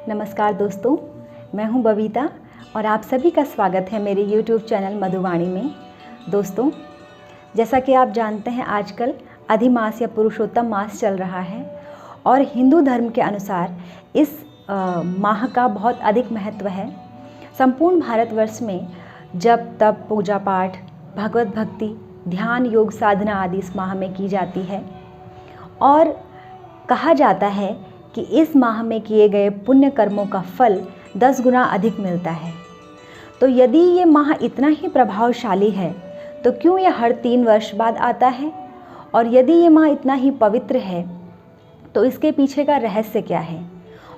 नमस्कार दोस्तों, मैं हूं बबीता और आप सभी का स्वागत है मेरे YouTube चैनल मधुवाणी में। दोस्तों, जैसा कि आप जानते हैं आजकल अधिमास या पुरुषोत्तम मास चल रहा है और हिंदू धर्म के अनुसार इस माह का बहुत अधिक महत्व है। संपूर्ण भारतवर्ष में जप तप पूजा पाठ भगवत भक्ति ध्यान योग साधना आदि इस माह में की जाती है और कहा जाता है कि इस माह में किए गए पुण्य कर्मों का फल 10 गुना अधिक मिलता है। तो यदि ये माह इतना ही प्रभावशाली है तो क्यों यह हर 3 वर्ष बाद आता है, और यदि ये माह इतना ही पवित्र है तो इसके पीछे का रहस्य क्या है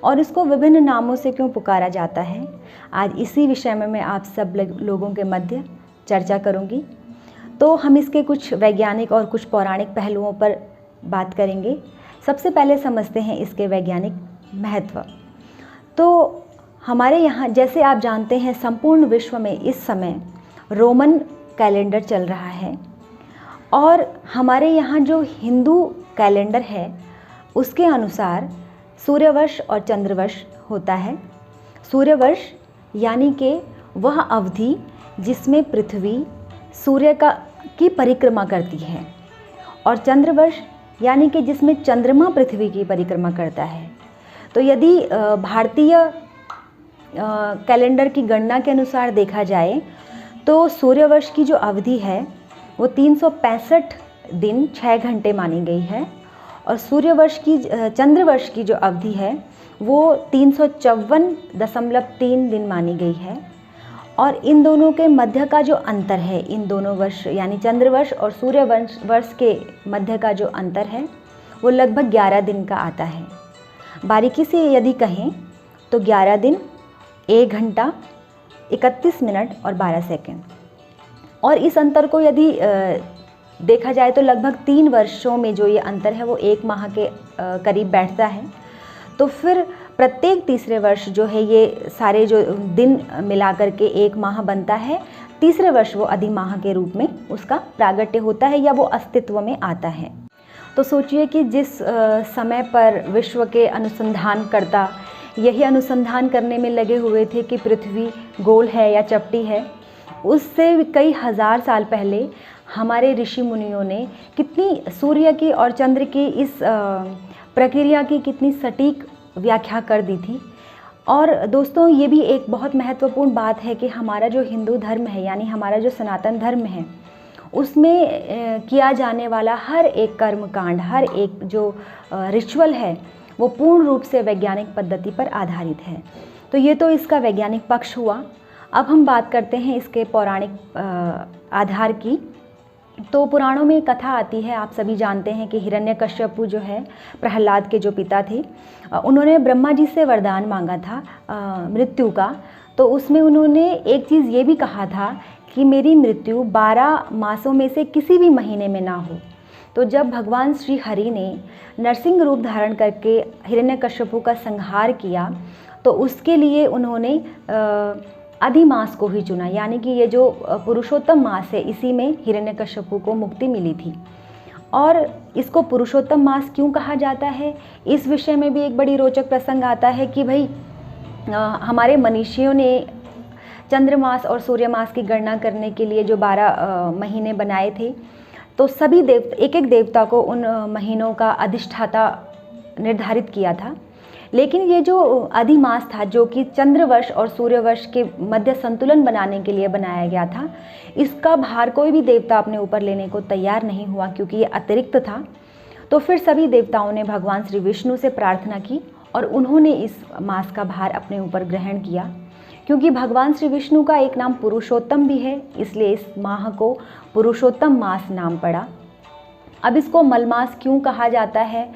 और इसको विभिन्न नामों से क्यों पुकारा जाता है। आज इसी विषय में मैं आप सब लोगों के मध्य चर्चा करूंगी। तो हम इसके कुछ वैज्ञानिक और कुछ पौराणिक पहलुओं पर बात करेंगे। सबसे पहले समझते हैं इसके वैज्ञानिक महत्व। तो हमारे यहाँ, जैसे आप जानते हैं, संपूर्ण विश्व में इस समय रोमन कैलेंडर चल रहा है और हमारे यहाँ जो हिंदू कैलेंडर है उसके अनुसार सूर्यवर्ष और चंद्रवर्ष होता है। सूर्यवर्ष यानी कि वह अवधि जिसमें पृथ्वी सूर्य की परिक्रमा करती है और चंद्रवर्ष यानी कि जिसमें चंद्रमा पृथ्वी की परिक्रमा करता है। तो यदि भारतीय कैलेंडर की गणना के अनुसार देखा जाए तो सूर्यवर्ष की जो अवधि है वो 365 दिन 6 घंटे मानी गई है और चंद्रवर्ष की जो अवधि है वो 354.3 दिन मानी गई है। और इन दोनों के मध्य का जो अंतर है, इन दोनों वर्ष यानी चंद्रवर्ष और सूर्यवर्ष के मध्य का जो अंतर है वो लगभग 11 दिन का आता है। बारीकी से यदि कहें तो 11 दिन 1 घंटा 31 मिनट और 12 सेकंड। और इस अंतर को यदि देखा जाए तो लगभग 3 वर्षों में जो ये अंतर है वो 1 माह के करीब बैठता है। तो फिर प्रत्येक तीसरे वर्ष जो है ये सारे जो दिन मिला करके 1 माह बनता है। तीसरे वर्ष वो अधिमाह के रूप में उसका प्रागट्य होता है या वो अस्तित्व में आता है। तो सोचिए कि जिस समय पर विश्व के अनुसंधानकर्ता यही अनुसंधान करने में लगे हुए थे कि पृथ्वी गोल है या चपटी है, उससे कई हज़ार साल पहले हमारे ऋषि मुनियों ने कितनी सूर्य की और चंद्र की इस प्रक्रिया की कितनी सटीक व्याख्या कर दी थी। और दोस्तों, ये भी एक बहुत महत्वपूर्ण बात है कि हमारा जो हिंदू धर्म है यानी हमारा जो सनातन धर्म है उसमें किया जाने वाला हर एक कर्म कांड, हर एक जो रिचुअल है वो पूर्ण रूप से वैज्ञानिक पद्धति पर आधारित है। तो ये तो इसका वैज्ञानिक पक्ष हुआ। अब हम बात करते हैं इसके पौराणिक आधार की। तो पुराणों में कथा आती है, आप सभी जानते हैं कि हिरण्यकश्यपु जो है प्रहलाद के जो पिता थे, उन्होंने ब्रह्मा जी से वरदान मांगा था मृत्यु का। तो उसमें उन्होंने एक चीज़ ये भी कहा था कि मेरी मृत्यु 12 मासों में से किसी भी महीने में ना हो। तो जब भगवान श्री हरि ने नरसिंह रूप धारण करके हिरण्यकश्यपु का संहार किया तो उसके लिए उन्होंने अधिमास को ही चुना, यानी कि ये जो पुरुषोत्तम मास है इसी में हिरण्यकश्यपु को मुक्ति मिली थी। और इसको पुरुषोत्तम मास क्यों कहा जाता है, इस विषय में भी एक बड़ी रोचक प्रसंग आता है कि भाई हमारे मनीषियों ने चंद्रमास और सूर्यमास की गणना करने के लिए जो 12 महीने बनाए थे, तो सभी एक एक देवता को उन महीनों का अधिष्ठाता निर्धारित किया था। लेकिन ये जो अधिमास था जो कि चंद्रवर्ष और सूर्यवर्ष के मध्य संतुलन बनाने के लिए बनाया गया था, इसका भार कोई भी देवता अपने ऊपर लेने को तैयार नहीं हुआ क्योंकि ये अतिरिक्त था। तो फिर सभी देवताओं ने भगवान श्री विष्णु से प्रार्थना की और उन्होंने इस मास का भार अपने ऊपर ग्रहण किया। क्योंकि भगवान श्री विष्णु का एक नाम पुरुषोत्तम भी है, इसलिए इस माह को पुरुषोत्तम मास नाम पड़ा। अब इसको मलमास क्यों कहा जाता है,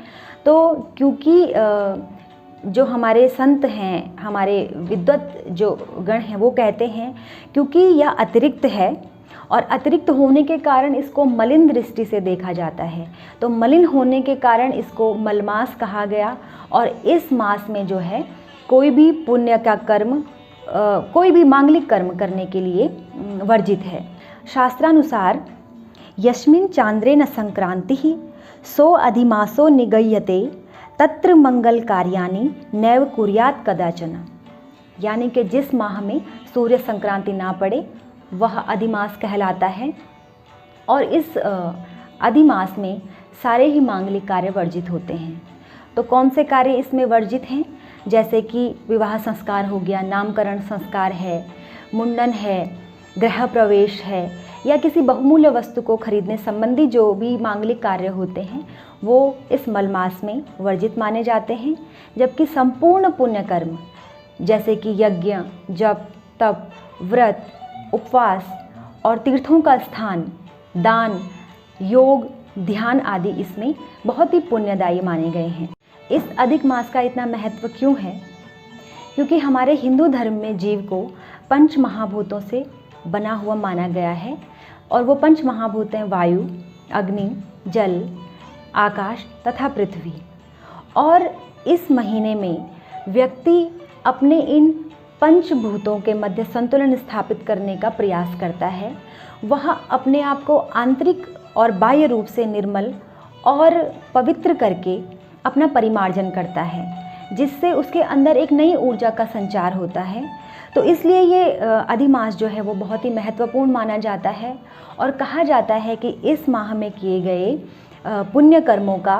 तो क्योंकि जो हमारे संत हैं, हमारे विद्वत जो गण हैं वो कहते हैं क्योंकि यह अतिरिक्त है और अतिरिक्त होने के कारण इसको मलिन दृष्टि से देखा जाता है। तो मलिन होने के कारण इसको मलमास कहा गया। और इस मास में जो है कोई भी पुण्य का कर्म, कोई भी मांगलिक कर्म करने के लिए वर्जित है। शास्त्रानुसार यस्मिन् चांद्रेण संक्रांति सो अधिमासो निगयते तत्र मंगल कार्याणि नैव कुर्यात् कदाचन, यानी कि जिस माह में सूर्य संक्रांति ना पड़े वह अधिमास कहलाता है। और इस अधिमास में सारे ही मांगलिक कार्य वर्जित होते हैं। तो कौन से कार्य इसमें वर्जित हैं? जैसे कि विवाह संस्कार हो गया, नामकरण संस्कार है, मुंडन है, गृह प्रवेश है, या किसी बहुमूल्य वस्तु को खरीदने संबंधी जो भी मांगलिक कार्य होते हैं वो इस मलमास में वर्जित माने जाते हैं। जबकि संपूर्ण पुण्य कर्म जैसे कि यज्ञ, जप, तप, व्रत, उपवास और तीर्थों का स्थान, दान, योग, ध्यान आदि इसमें बहुत ही पुण्यदायी माने गए हैं। इस अधिक मास का इतना महत्व क्यों है? क्योंकि हमारे हिंदू धर्म में जीव को पंच महाभूतों से बना हुआ माना गया है। और वो पंच महाभूत हैं वायु, अग्नि, जल, आकाश तथा पृथ्वी। और इस महीने में व्यक्ति अपने इन पंचभूतों के मध्य संतुलन स्थापित करने का प्रयास करता है। वह अपने आप को आंतरिक और बाह्य रूप से निर्मल और पवित्र करके अपना परिमार्जन करता है, जिससे उसके अंदर एक नई ऊर्जा का संचार होता है। तो इसलिए ये अधिमास जो है वो बहुत ही महत्वपूर्ण माना जाता है। और कहा जाता है कि इस माह में किए गए पुण्य कर्मों का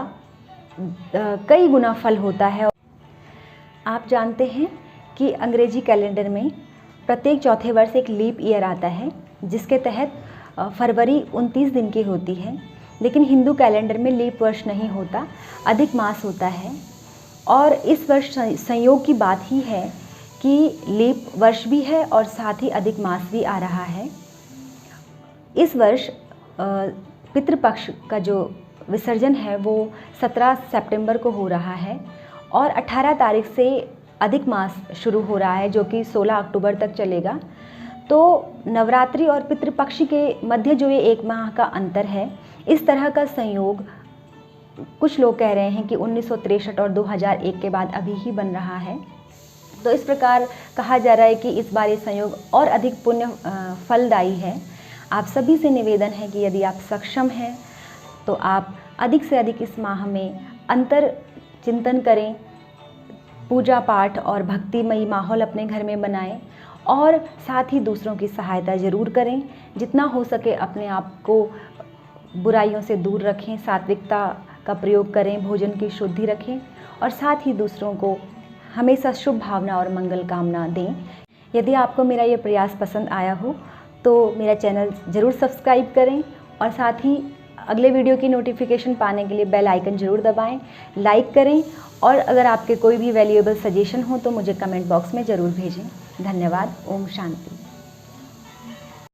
कई गुना फल होता है। आप जानते हैं कि अंग्रेजी कैलेंडर में प्रत्येक चौथे वर्ष एक लीप ईयर आता है, जिसके तहत फरवरी 29 दिन की होती है। लेकिन हिंदू कैलेंडर में लीप वर्ष नहीं होता, अधिक मास होता है। और इस वर्ष संयोग की बात ही है कि लीप वर्ष भी है और साथ ही अधिक मास भी आ रहा है। इस वर्ष पितृपक्ष का जो विसर्जन है वो 17 सितंबर को हो रहा है और 18 तारीख से अधिक मास शुरू हो रहा है, जो कि 16 अक्टूबर तक चलेगा। तो नवरात्रि और पितृपक्ष के मध्य जो ये एक माह का अंतर है, इस तरह का संयोग कुछ लोग कह रहे हैं कि 1963 और 2001 के बाद अभी ही बन रहा है। तो इस प्रकार कहा जा रहा है कि इस बार ये संयोग और अधिक पुण्य फलदायी है। आप सभी से निवेदन है कि यदि आप सक्षम हैं तो आप अधिक से अधिक इस माह में अंतर चिंतन करें, पूजा पाठ और भक्तिमयी माहौल अपने घर में बनाएं और साथ ही दूसरों की सहायता ज़रूर करें। जितना हो सके अपने आप को बुराइयों से दूर रखें, सात्विकता का प्रयोग करें, भोजन की शुद्धि रखें और साथ ही दूसरों को हमेशा शुभ भावना और मंगल कामना दें। यदि आपको मेरा ये प्रयास पसंद आया हो तो मेरा चैनल ज़रूर सब्सक्राइब करें और साथ ही अगले वीडियो की नोटिफिकेशन पाने के लिए बेल आइकन ज़रूर दबाएं, लाइक करें और अगर आपके कोई भी वैल्यूएबल सजेशन हो तो मुझे कमेंट बॉक्स में ज़रूर भेजें। धन्यवाद। ओम शांति।